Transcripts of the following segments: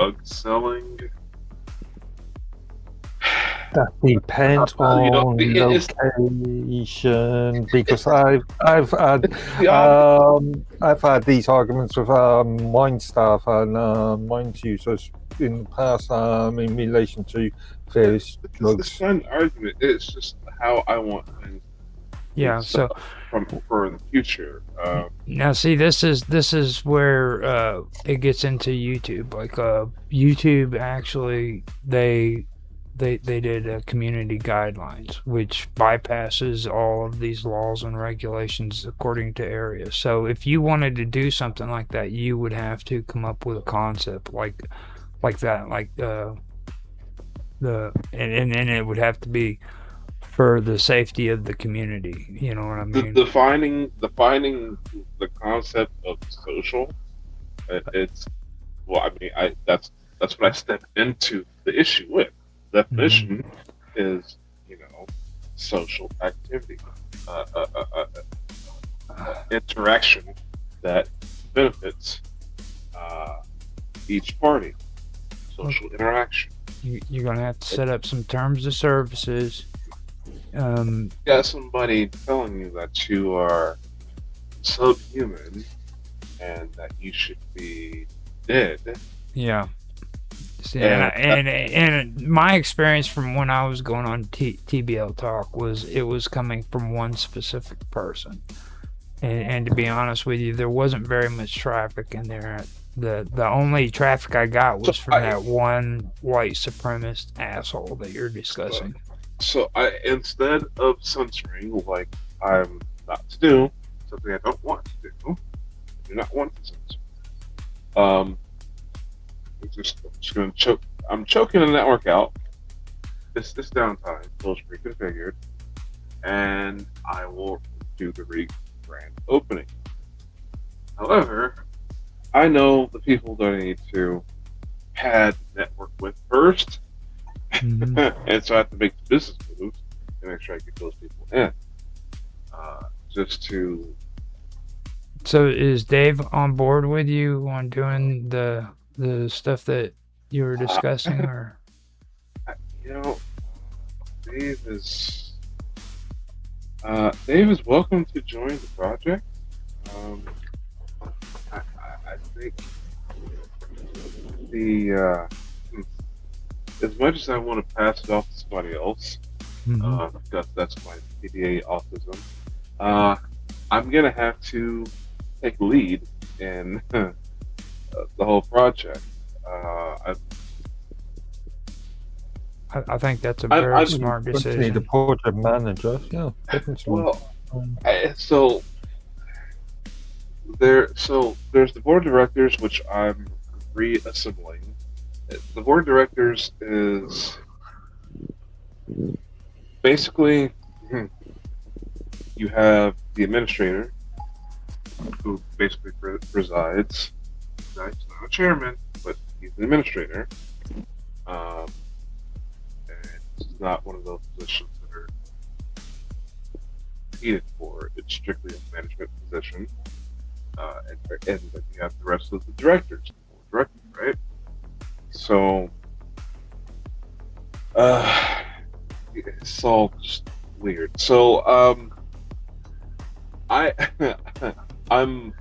drug selling. That depends on It's location because it's it's the obvious. I've had these arguments with mine staff and mine users in the past in relation to various It's drugs. not an argument. It's just how I want things to be Yeah. set So up for the future. now, see, this is where it gets into YouTube. Like YouTube actually they did community guidelines, which bypasses all of these laws and regulations according to area. So if you wanted to do something like that, you would have to come up with a concept like that, like and it would have to be for the safety of the community. You know what I The, mean? defining the concept of social. It's well, I mean, that's what I stepped into the issue with. Hmm. Definition is, social activity, uh, uh, uh, uh, interaction that benefits uh, each party. Social interaction. You're gonna have to set up some terms of services. Um, Got somebody telling you that you are subhuman and that you should be dead, yeah. See, and, and that, and my experience from when I was going on TBL Talk was it was coming from one specific person, and to be honest with you, there wasn't very much traffic in there. The only traffic I got so was from I that one white supremacist asshole that you're so, discussing. so I instead of censoring like I'm not to do something I don't want to do, I do not want to censor. Um, I'm just going to choke. I'm choking the network out. This downtime feels reconfigured, and I will do the grand opening. However, I know the people that I need to pad network with first, Hmm. and so I have to make the business moves to make sure I get those people in. Just to, So is Dave on board with you on doing the stuff that you were uh, discussing, or? you know, Dave Dave is welcome to join the project. Um, I think the as much as I want to pass it off to somebody else, Hmm. because that's my PDA autism, uh, I'm gonna have to take lead in the whole project. I think that's a very I'm You smart would need a decision. project manager, yeah, definitely. well, Um, so there's the board of directors, which I'm reassembling. The board of directors is basically you have the administrator who basically presides. He's not a chairman, but he's an administrator. Um, and it's not one of those positions that are competed for. It's strictly a management position. And then you have the rest of the directors, right? So uh, it's all just weird. So I I'm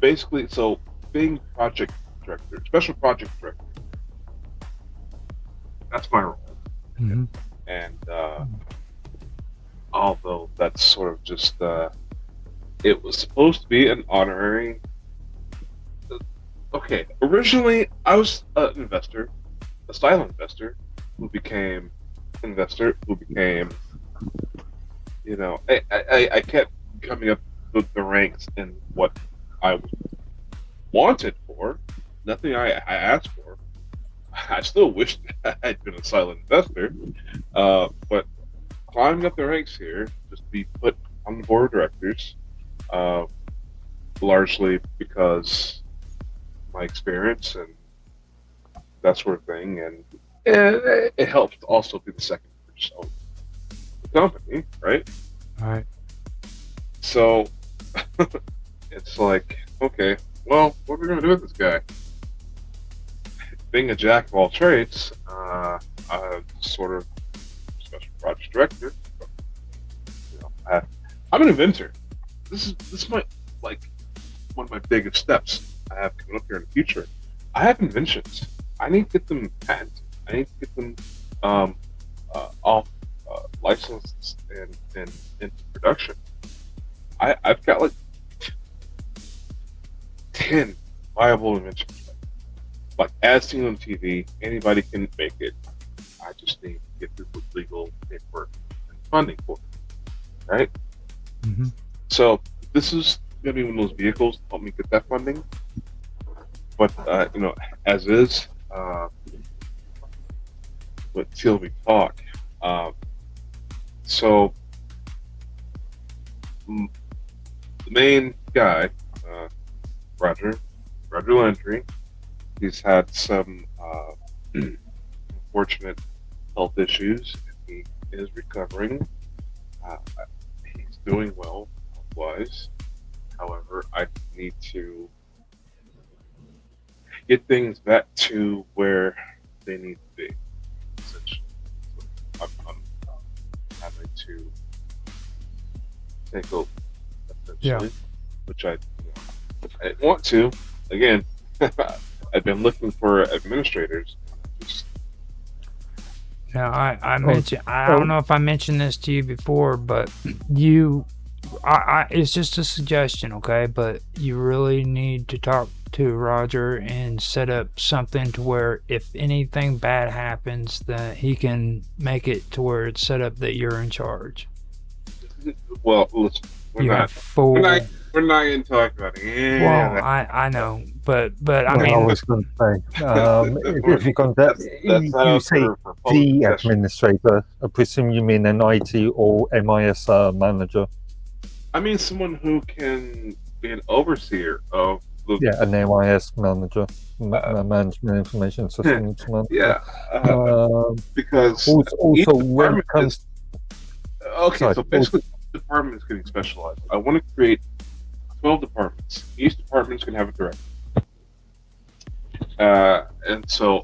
basically being project director, special project director. That's my role. Hmm. And although that's sort of just it was supposed to be an honorary. Okay, originally I was an investor, a silent investor, who became investor, who became, I kept coming up the ranks in what I wanted for, nothing I asked for. I still wish I'd been a silent investor, but climbing up the ranks here, just to be put on the board of directors, uh, largely because my experience and that sort of thing, and it helps to also be the second person of the company, right? All right. So it's like, okay, well, what are we gonna do with this guy? being a jack of all trades, I'm sort of special project director. You know, I'm an inventor. This might like one of my biggest steps I have coming up here in the future. I have inventions. I need to get them patented. I need to get them off licensed and into production. I've got like 10 viable inventions. Like as seen on TV, anybody can make it. I just need to get through the legal paperwork and funding for it. Right? Mm-hmm. So this is gonna be one of those vehicles to help me get that funding. But as is, till we talk. So the main guy, Roger Landry, he's had some unfortunate health issues. He is recovering. He's doing well health-wise. However, I need to get things back to where they need to be. Essentially, so I'm having to take over, essentially, which I didn't want to. Again, I've been looking for administrators. Just Now, I mentioned, I don't know if I mentioned this to you before, but it's just a suggestion, okay? But you really need to talk to Roger and set up something to where if anything bad happens, that he can make it to where it's set up that you're in charge. well, listen, You have full. we're not going to talk about it. Well, I know, but I I mean, was going to say, if you contact, that's you say for public the discussion. administrator, I presume you mean an IT or MIS manager. I mean, someone who can be an overseer of the. Yeah, an MIS manager, management information systems manager. Yeah, because Also each when it department comes, okay, sorry, so basically, each department is getting specialized. I want to create 12 departments. Each department is going to have a director. And so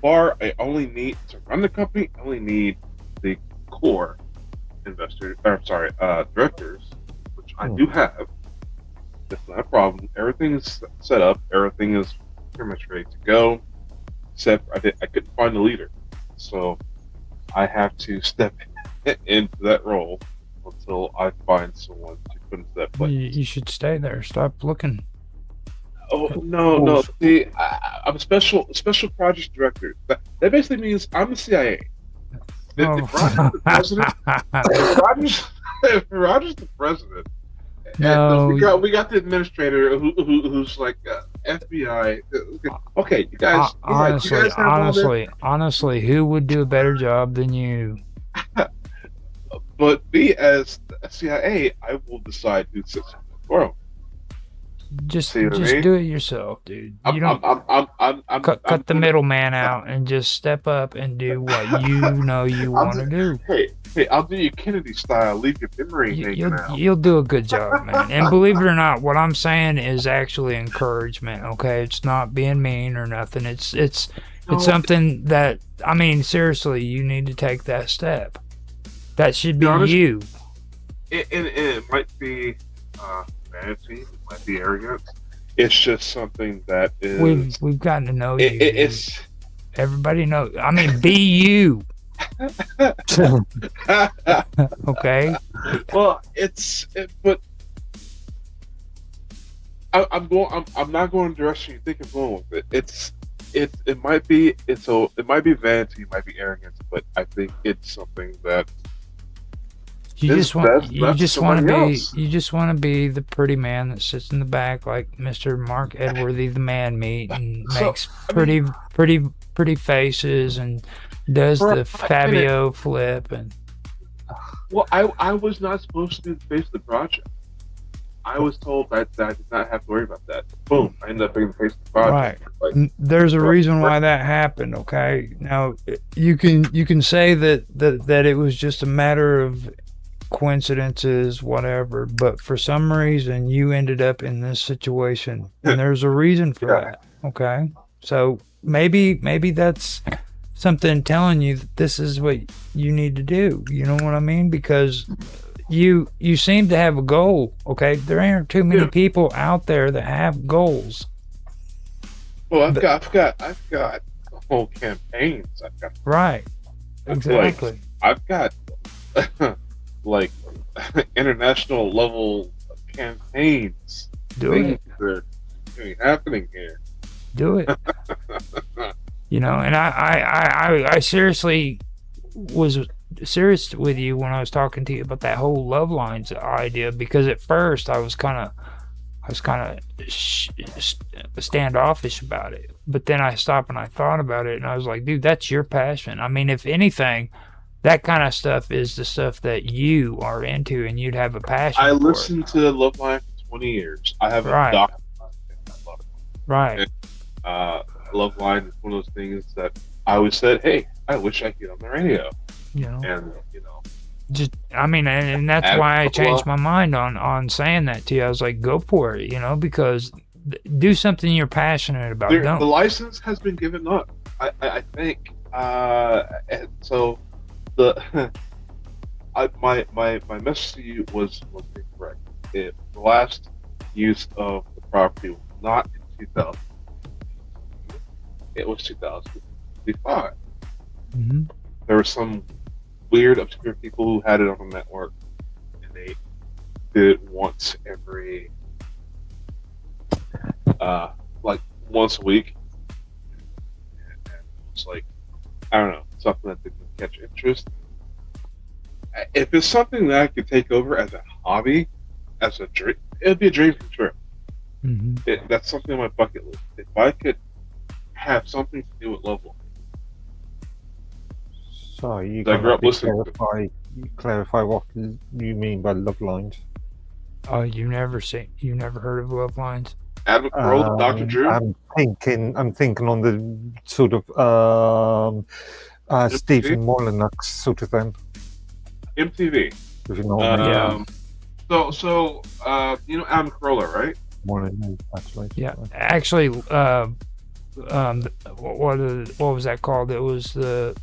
far, I only need to run the company. I only need the core directors, which I do have. That's not a problem. Everything is set up. Everything is pretty much ready to go. Except I couldn't find a leader, so I have to step into that role until I find someone to put into that place. you should stay there. Stop looking. Oh no! See, I'm a special projects director. That basically means I'm the CIA. If Roger's the president, if Roger's the president, No. we got the administrator who's like FBI. Okay, you guys. Honestly, who would do a better job than you? But me as the CIA, I will decide who sits on the throne. Just See what I mean? do it yourself, dude. You don't I'm cut the middleman out and just step up and do what you know you want to do. Hey, I'll do you Kennedy style. Leave your memory hanging out. You'll do a good job, man. And believe it or not, what I'm saying is actually encouragement. Okay, it's not being mean or nothing. It's something that, I mean, seriously, you need to take that step. That should be you. It might be vanity, it might be arrogance. It's just something that is. We've gotten to know you. It's everybody knows. I mean, be you. Okay. Well, but I'm not going the direction you think I'm going with it. It might be vanity, it might be arrogance, but I think it's something that you just want to be the pretty man that sits in the back like Mr. Mark Edworthy, the man meat, and makes pretty faces and does the Fabio flip and. Well, I was not supposed to be the face of the project. I was told that I did not have to worry about that. Boom! I ended up being the face of the project. Right. Like, there's a reason why that happened. Okay. Now you can say that it was just a matter of coincidences, whatever. But for some reason, you ended up in this situation, and there's a reason for that. Okay. So maybe that's something telling you that this is what you need to do. You know what I mean? Because you seem to have a goal. Okay, there aren't too many Yeah. people out there that have goals. Well, But- I've got whole campaigns. I've got Right. Exactly. I've got like international level campaigns. Do Things it. that are really happening here. Do it. You know, and I seriously was serious with you when I was talking to you about that whole love lines idea, because at first I was kind of standoffish about it, but then I stopped and I thought about it, and I was like, dude, that's your passion. I mean, if anything, that kind of stuff is the stuff that you are into, and you'd have a passion I for listened to Love Line for 20 years. I have Right. a doctorate in love. it. Right. Love Line is one of those things that I always said, hey, I wish I could get on the radio. You know. And, Just I mean, and that's Add why I a couple changed of- my mind on saying that to you. I was like, go for it, you know, because do something you're passionate about. the Don't. license has been given up. I think. And so the my message to you was incorrect. If the last use of the property was not in 2000, it was 2055. Mhm. There were some weird, obscure people who had it on the network, and they did it once every, like once a week. And it's like, I don't know, something that didn't catch interest. If it's something that I could take over as a hobby, as a dream, it'd be a dream for sure. Mhm. That's something on my bucket list. If I could have something to do with Level, So you I can grew up listening to clarify what you mean by love lines. Oh, you never heard of Love Lines? Adam Carolla, Dr. Drew, I'm thinking on the sort of Stephen Molyneux sort of thing, MTV. if you know what I mean. Yeah. So Adam Carolla, right? Molyneux, actually. Yeah, actually, what was that called? It was the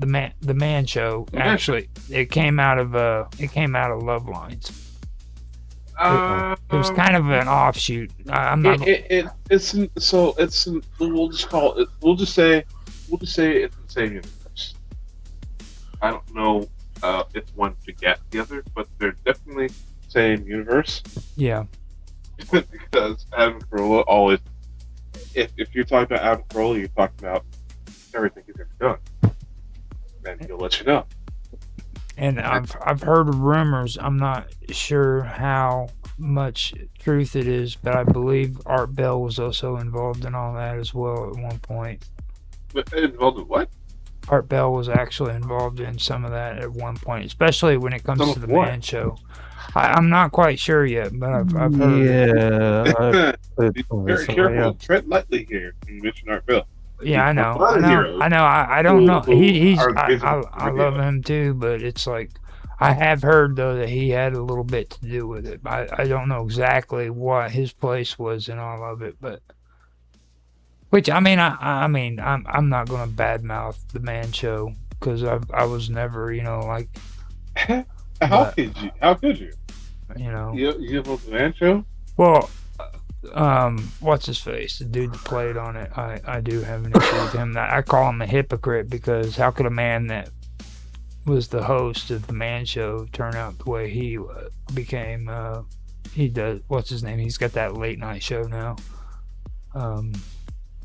man show. Man Actually, it came out of Love Lines. It was kind of an offshoot. I'm not. We'll just call it. We'll just say it's the same universe. I don't know if one begat the other, but they're definitely same universe. Yeah. Because Adam Carolla always, if you're talking about Adam Carolla, you're talking about everything he's ever done, and he'll let you know. And I've heard rumors. I'm not sure how much truth it is, but I believe Art Bell was also involved in all that as well at one point. But involved in what? Art Bell was actually involved in some of that at one point, especially when it comes Some to of the what? man show. I'm not quite sure yet, but I've heard. Yeah, I've heard Be some very recently, careful. yeah. Tread lightly here. When you mention Art Bell. Yeah, I know. A lot of heroes I don't know. He's. are I visible love radio. him too, but it's like I have heard though that he had a little bit to do with it. I don't know exactly what his place was in all of it, but which I mean I'm not gonna badmouth the man show because I was never like How But- could you? How could you? You have a man show? Well, what's his face? The dude that played on it. I do have an issue with him. I call him a hypocrite because how could a man that was the host of the Man Show turn out the way he became? He does. What's his name? He's got that late night show now.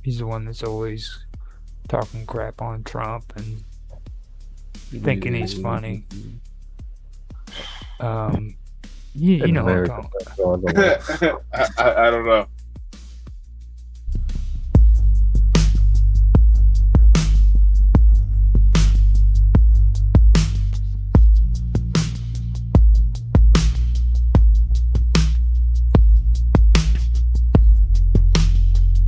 He's the one that's always talking crap on Trump and thinking he's funny. You know what I'm American talking about. Idol. I don't know.